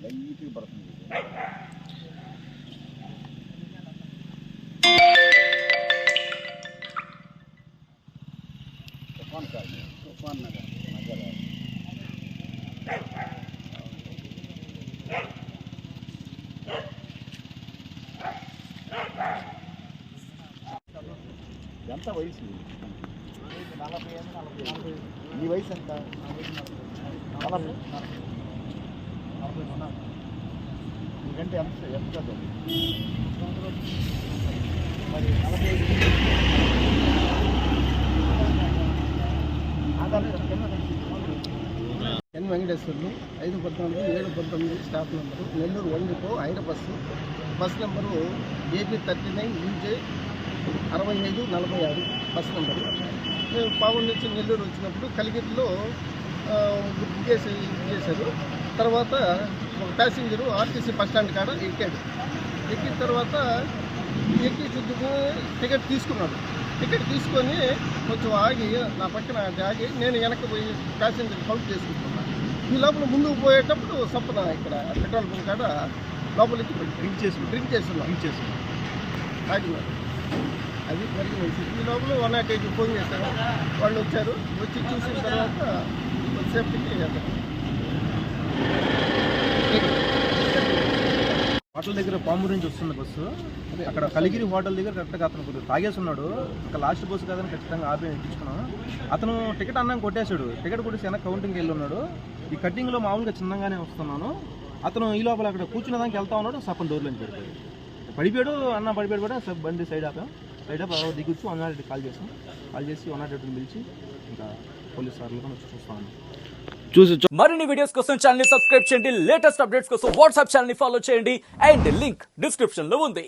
లైట్గా పడుతుంది. తుఫాన్ సార్, తుఫాన్ నగర్ ఎంత వయసు? 40 నీ వయసు ఎంత? 40 నీకంటే ఎంత చదువు? మరి 45 N Venkateswarlu 514-719 staff number, Nellore 1 depot ఐర bus number AP39 UJ 6546 bus number. మేము పావుల నుంచి నెల్లూరు వచ్చినప్పుడు కలిగిరిలో బుక్ చేశారు. తర్వాత ఒక ప్యాసింజరు ఆర్టీసీ బస్ స్టాండ్ కాడ ఎక్కాడు. ఎక్కిన తర్వాత టికెట్ తీసుకున్నాడు. టికెట్ తీసుకొని కొంచెం ఆగి నా పక్కన ఆగి నేను వెనక్కి పోయి ప్యాసింజర్ కౌంట్ చేసుకుంటున్నాను. ఈ లోపల ముందుకు పోయేటప్పుడు సప్పన ఇక్కడ పెట్రోల్ బంక్ కాడ లోపలికి డ్రింక్ చేస్తున్నాను తాగినాడు. అది జరిగిన ఈ లోపల 108 ఫోన్ చేశారు. వాళ్ళు వచ్చారు. వచ్చి చూసిన తర్వాత సేఫ్టీకి హోటల్ దగ్గర పామూరు నుంచి వస్తుంది బస్సు. అక్కడ కలిగిరి హోటల్ దగ్గర కరెక్ట్గా అతను కొద్దిగా తాగేసి ఉన్నాడు. ఇంకా లాస్ట్ బస్సు కాదని ఖచ్చితంగా ఆపి ఎక్కించుకున్నాం. అతను టికెట్ అన్నం కొట్టేశాడు. టికెట్ కొట్టేసి వెనక కౌంటింగ్కి వెళ్ళి ఉన్నాడు. ఈ కట్టింగ్లో మామూలుగా చిన్నగానే వస్తున్నాను. అతను ఈ లోపల అక్కడ కూర్చునే దానికి వెళ్తా ఉన్నాడు. సప్పని డోర్లోంచి పడిపోయాడు. అన్న పడిపోయాడు. బండి సైడ్ ఆపి దిగుచ్చు 108 కాల్ చేసి 108 పిలిచి ఇంకా పోలీస్ సార్లు వచ్చి చూస్తాను. మరిన్ని వీడియోస్ కోసం ఛానల్ ని సబ్స్క్రైబ్ చేయండి. లేటెస్ట్ అప్డేట్స్ కోసం వాట్సాప్ ఛానల్ ని ఫాలో చేయండి. అండ్ లింక్ డిస్క్రిప్షన్ లో ఉంది.